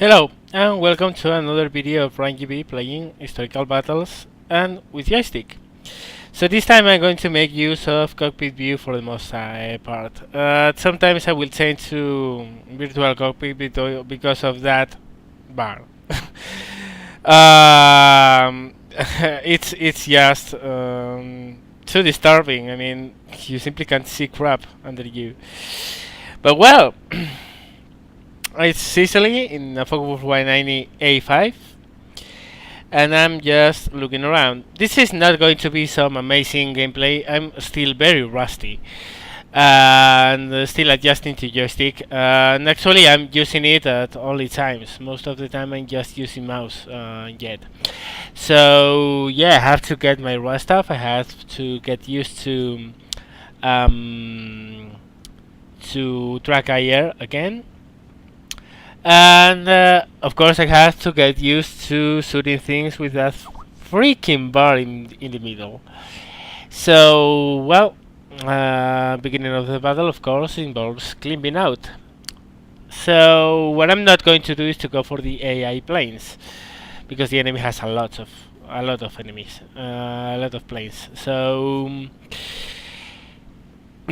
Hello, and welcome to another video of RanGB playing historical battles and with joystick. So this time I'm going to make use of cockpit view for the most part. Sometimes I will change to virtual cockpit because of that bar. It's just too disturbing. I mean, you simply can't see crap under you. But well. It's Sicily in a Focus 190 A5 and I'm just looking around. This is not going to be some amazing gameplay. I'm still very rusty and still adjusting to joystick, and actually I'm using it at only times. Most of the time I'm just using mouse yet. So yeah, I have to get my rust off. I have to get used to track air again. And of course I have to get used to shooting things with that freaking bar in the middle. So, well, beginning of the battle of course involves climbing out. So what I'm not going to do is to go for the AI planes, because the enemy has a lot of enemies, a lot of planes. So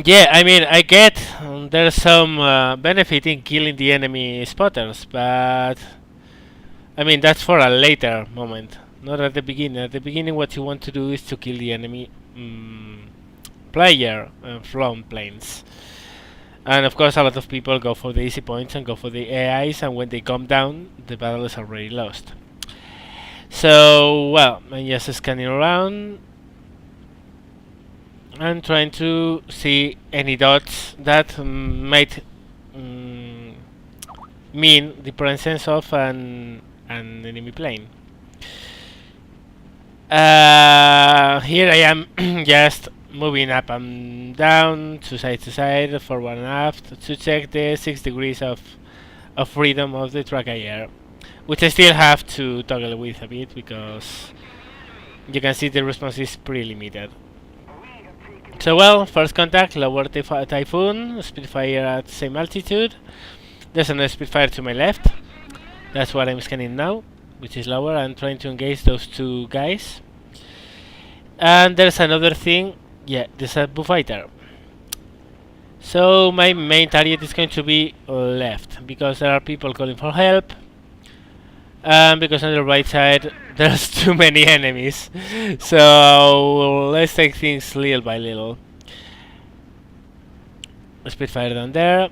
yeah, I mean, I get there's some benefit in killing the enemy spotters, but I mean that's for a later moment, not at the beginning. At the beginning, what you want to do is to kill the enemy player from planes. And of course, a lot of people go for the easy points and go for the AIs, and when they come down, the battle is already lost. So, well, I'm just scanning around. I'm trying to see any dots that might mean the presence of an enemy plane. Here I am just moving up and down, to side, forward and aft, to check the 6 degrees of freedom of the track air, which I still have to toggle with a bit because you can see the response is pretty limited. So well, first contact, lower Typhoon, Spitfire at same altitude. There's another Spitfire to my left. That's what I'm scanning now, which is lower. I'm trying to engage those two guys. And there's another thing, yeah, there's a bullfighter. So my main target is going to be left, because there are people calling for help. Because on the right side there's too many enemies, so let's take things little by little. Spitfire down there.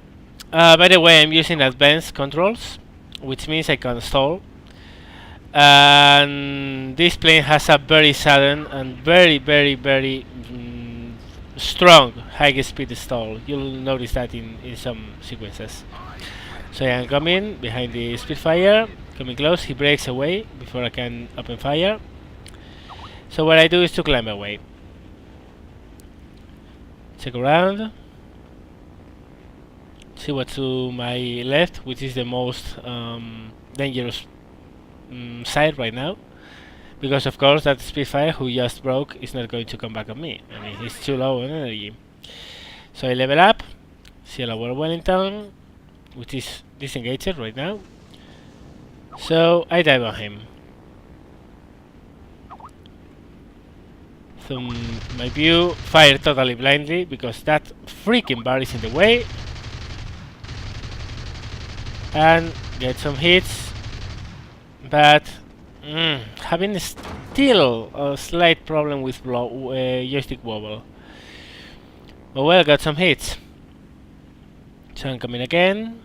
By the way, I'm using advanced controls, which means I can stall. And this plane has a very sudden and very strong high speed stall. You'll notice that in some sequences. So I am coming behind the Spitfire. Coming close, he breaks away before I can open fire. So what I do is to climb away. Check around. See what's to my left, which is the most dangerous side right now. Because of course that Spitfire who just broke is not going to come back on me. I mean, he's too low on energy. So I level up. See a lower Wellington, which is disengaged right now. So I dive on him. So my view, fire totally blindly because that freaking bar is in the way. And get some hits. But having still a slight problem with joystick wobble. Oh well, got some hits. So I'm coming again.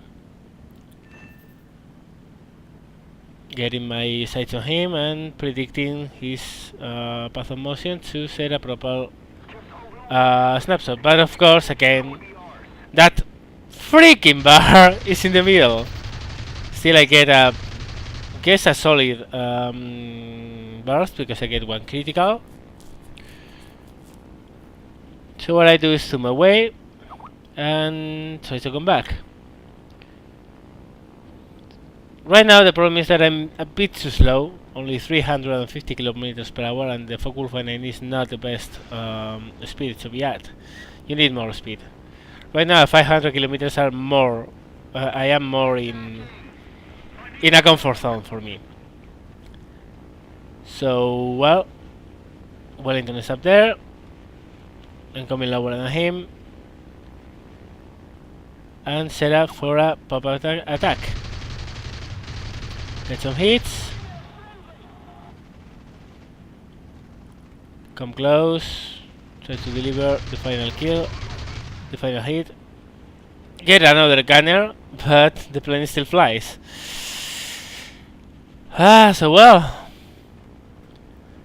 Getting my sights on him and predicting his path of motion to set a proper snapshot. But of course, again, that freaking bar is in the middle. Still, I get a solid burst because I get one critical. So what I do is zoom away and try to come back. Right now the problem is that I'm a bit too slow, only 350 kilometers per hour, and the Focus 190 is not the best speed to be at. You need more speed. Right now 500 kilometers are more, I am more in in a comfort zone for me. So, well, Wellington is up there. I'm coming lower than him. And set up for a pop-up attack. Get some hits. Come close. Try to deliver the final kill. The final hit. Get another gunner, but the plane still flies. So well.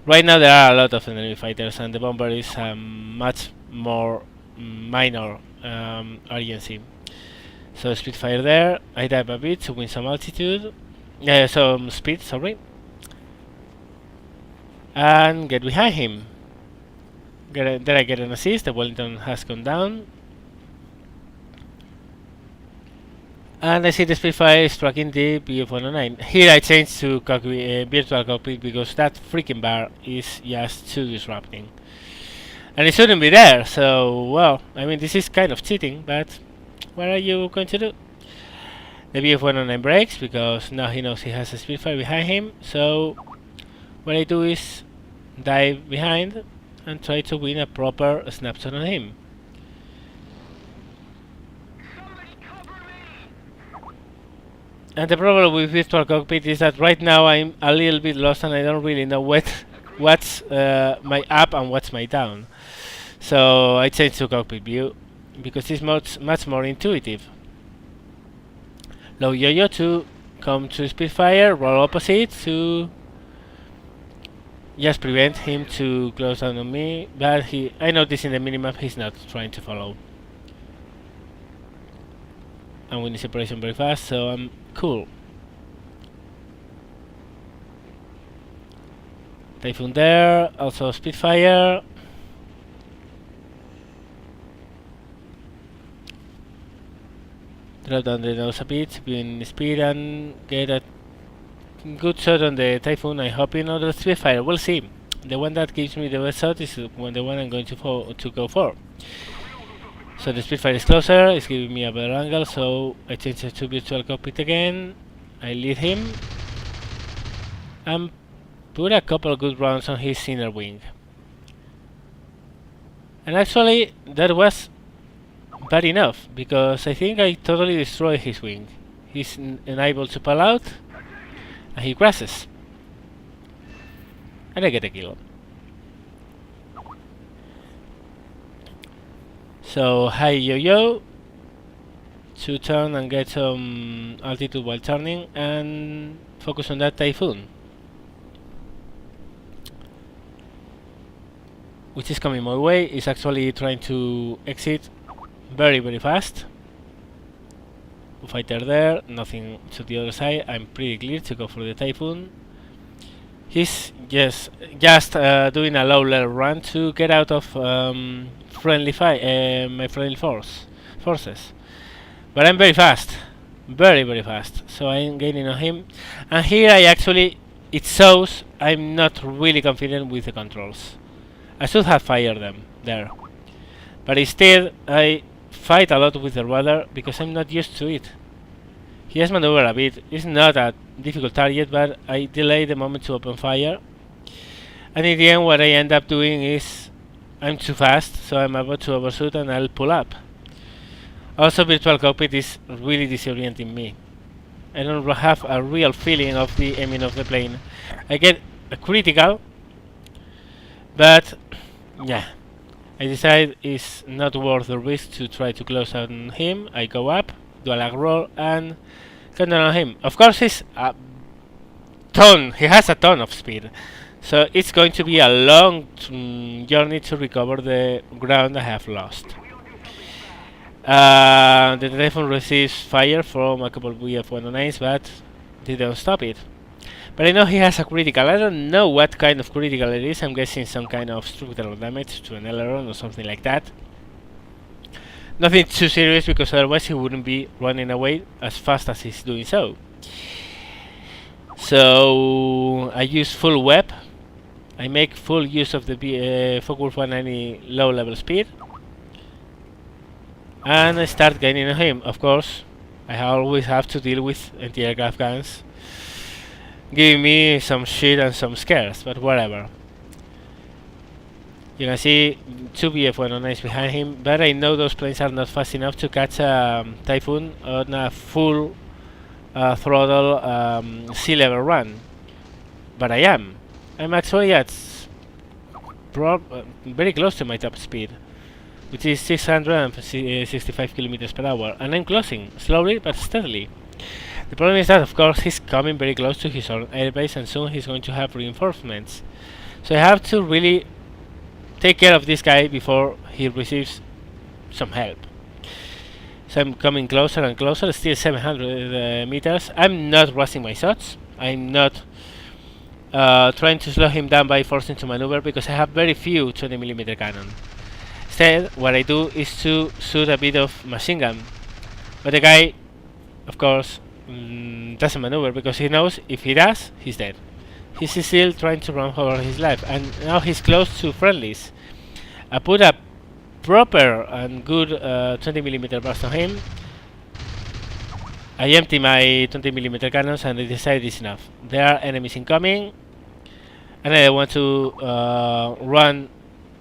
Right now there are a lot of enemy fighters and the bomber is much more minor urgency. So Spitfire there, I dive a bit to win some altitude, some speed, sorry, and get behind him. Then I get an assist, the Wellington has gone down, and I see the Spitfire striking the BF-109. Here I change to virtual cockpit because that freaking bar is just too disrupting. And it shouldn't be there, so well, I mean this is kind of cheating, but what are you going to do? The BF-109 breaks because now he knows he has a Spitfire behind him, so what I do is dive behind and try to win a proper snapshot on him. And the problem with virtual cockpit is that right now I'm a little bit lost and I don't really know what's my up and what's my down. So I change to cockpit view because it's much more intuitive. Low yo-yo to come to Spitfire, roll opposite to just prevent him to close down on me, but I notice in the minimap he's not trying to follow. I'm winning separation very fast, so I'm cool. Typhoon there, also Spitfire. Drop down the nose a bit, win speed and get a good shot on the Typhoon. I hope in other Spitfire, we'll see. The one that gives me the best shot is the one I'm going to go for. So the Spitfire is closer, it's giving me a better angle, so I change it to virtual cockpit again. I lead him and put a couple of good rounds on his inner wing. And actually that was bad enough, because I think I totally destroyed his wing. He's unable to pull out and he crashes. And I get a kill. So high yo-yo to turn and get some altitude while turning and focus on that Typhoon, which is coming my way. Is actually trying to exit very fast. Fighter there, nothing to the other side. I'm pretty clear to go for the Typhoon. He's just doing a low level run to get out of my friendly forces. But I'm very fast, very fast. So I'm gaining on him, and here it shows I'm not really confident with the controls. I should have fired them there, but instead I fight a lot with the rudder because I'm not used to it. He has maneuvered a bit. It's not a difficult target, but I delay the moment to open fire. And in the end, what I end up doing is I'm too fast, so I'm about to overshoot and I'll pull up. Also, virtual cockpit is really disorienting me. I don't have a real feeling of the aiming of the plane. I get a critical, but yeah, I decide it's not worth the risk to try to close on him. I go up, do a lag roll, and come down on him. Of course, he has a ton of speed, so it's going to be a long journey to recover the ground I have lost. The Typhoon receives fire from a couple of BF-109s, but they don't stop it. But I know he has a critical. I don't know what kind of critical it is. I'm guessing some kind of structural damage to an aileron or something like that. Nothing too serious, because otherwise he wouldn't be running away as fast as he's doing so. So I use full web. I make full use of the Focke-Wulf 190 low level speed, and I start gaining on him. Of course, I always have to deal with anti-aircraft guns, giving me some shit and some scares, but whatever. You can see two BF-109s behind him, but I know those planes are not fast enough to catch a Typhoon on a full throttle sea level run. But I am. I'm actually at very close to my top speed, which is 665 kilometers per hour, and I'm closing slowly but steadily. The problem is that, of course, he's coming very close to his own airbase, and soon he's going to have reinforcements. So I have to really take care of this guy before he receives some help. So I'm coming closer and closer, still 700 meters. I'm not rushing my shots. I'm not trying to slow him down by forcing to maneuver, because I have very few 20mm cannon. Instead, what I do is to shoot a bit of machine gun. But the guy, of course, doesn't maneuver, because he knows if he does, he's dead. He's still trying to run for his life, and now he's close to friendlies. I put a proper and good 20mm burst on him. I empty my 20mm cannons and I decide it's enough. There are enemies incoming, and I want to run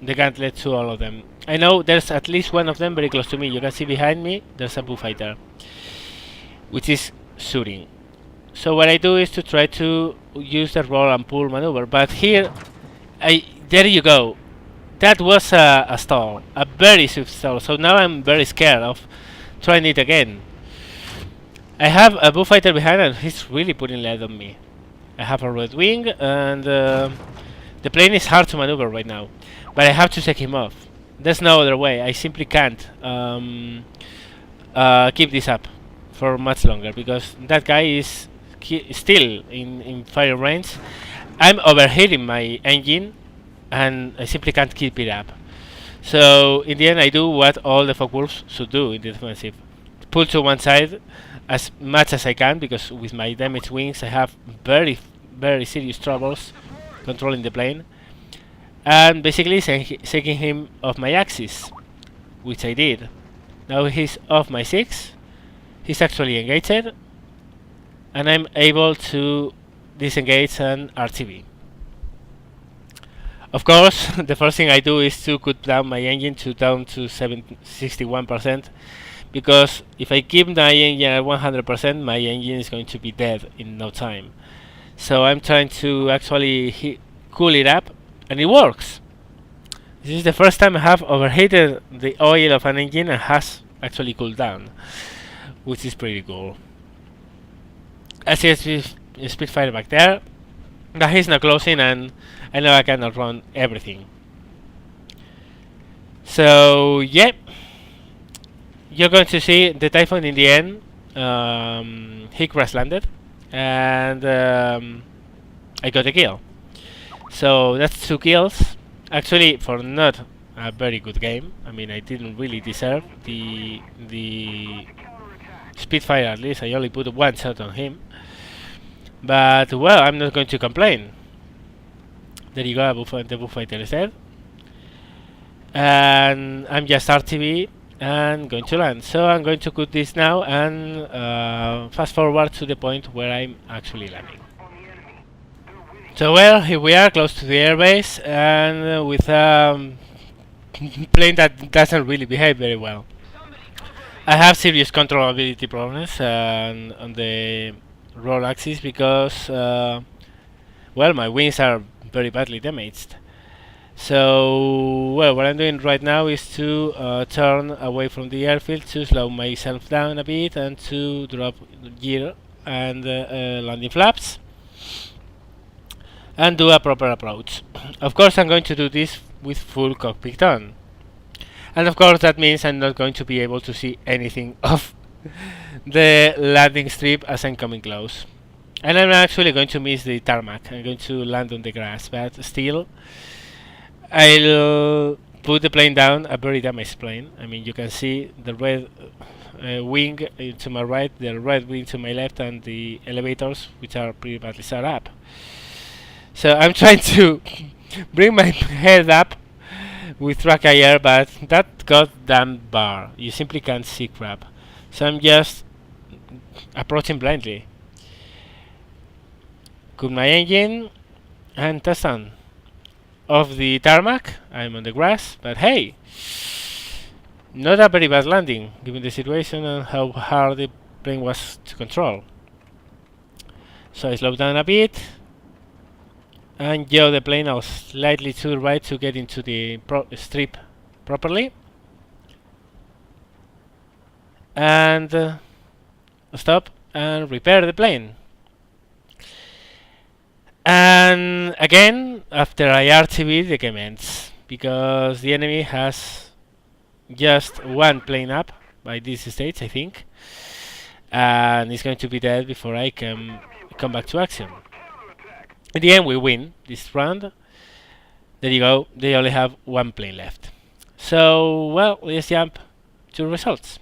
the gauntlet to all of them. I know there's at least one of them very close to me. You can see behind me there's a bullfighter, which is shooting. So what I do is to try to use the roll and pull maneuver, but here, there you go. That was a stall, a very swift stall. So now I'm very scared of trying it again. I have a bullfighter behind, and he's really putting lead on me. I have a red wing, and the plane is hard to maneuver right now, but I have to take him off. There's no other way. I simply can't keep this up for much longer, because that guy is still in fire range. I'm overheating my engine, and I simply can't keep it up. So in the end, I do what all the Focke-Wulfs should do in the defensive: pull to one side as much as I can, because with my damaged wings I have very serious troubles controlling the plane, and basically taking him off my axis, which I did. Now he's off my 6. He's actually engaged, and I'm able to disengage an RTB. Of course, the first thing I do is to cut down my engine down to 61%, because if I keep my engine at 100%, my engine is going to be dead in no time. So I'm trying to actually cool it up, and it works. This is the first time I have overheated the oil of an engine and has actually cooled down, which is pretty cool. I see a Spitfire back there, but he's not closing, and I know I cannot run everything. So yeah, you're going to see the Typhoon in the end. He crash landed, and I got a kill. So that's 2 kills. Actually, for not a very good game. I mean, I didn't really deserve the Spitfire. At least I only put 1 shot on him. But well, I'm not going to complain. There you go, the bullfighter is dead, and I'm just RTB and going to land. So I'm going to cut this now and fast forward to the point where I'm actually landing. So well, here we are close to the airbase, and with a plane that doesn't really behave very well. I have serious controllability problems on the roll axis, because well, my wings are very badly damaged. So well, what I'm doing right now is to turn away from the airfield, to slow myself down a bit, and to drop gear and landing flaps, and do a proper approach. Of course, I'm going to do this with full cockpit on, and of course that means I'm not going to be able to see anything of the landing strip as I'm coming close, and I'm actually going to miss the tarmac. I'm going to land on the grass, but still I'll put the plane down, a very damaged plane. I mean, you can see the red wing to my right, the red wing to my left, and the elevators, which are pretty badly set up. So I'm trying to bring my head up with track air, but that goddamn bar, you simply can't see crap. So I'm just approaching blindly. Cook my engine and touchdown. Off the tarmac, I'm on the grass, but hey, not a very bad landing given the situation and how hard the plane was to control. So I slowed down a bit and yaw the plane out slightly to the right to get into the strip properly. And stop and repair the plane. And again, after I RTB, the game ends because the enemy has just one plane up by this stage, I think, and it's going to be dead before I can come back to action. In the end, we win this round. There you go. They only have one plane left. So, well, let's jump to results.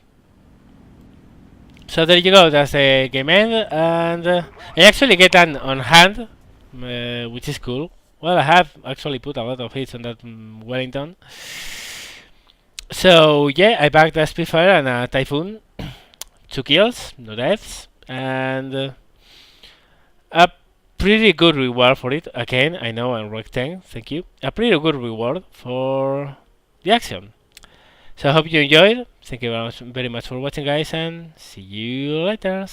So there you go. That's the game end, and I actually get an on hand, which is cool. Well, I have actually put a lot of hits on that Wellington. So yeah, I backed a Spitfire and a Typhoon. 2 kills, no deaths, and a pretty good reward for it. Again, I know I'm rank 10, thank you. A pretty good reward for the action. So I hope you enjoyed. Thank you very much for watching, guys, and see you later.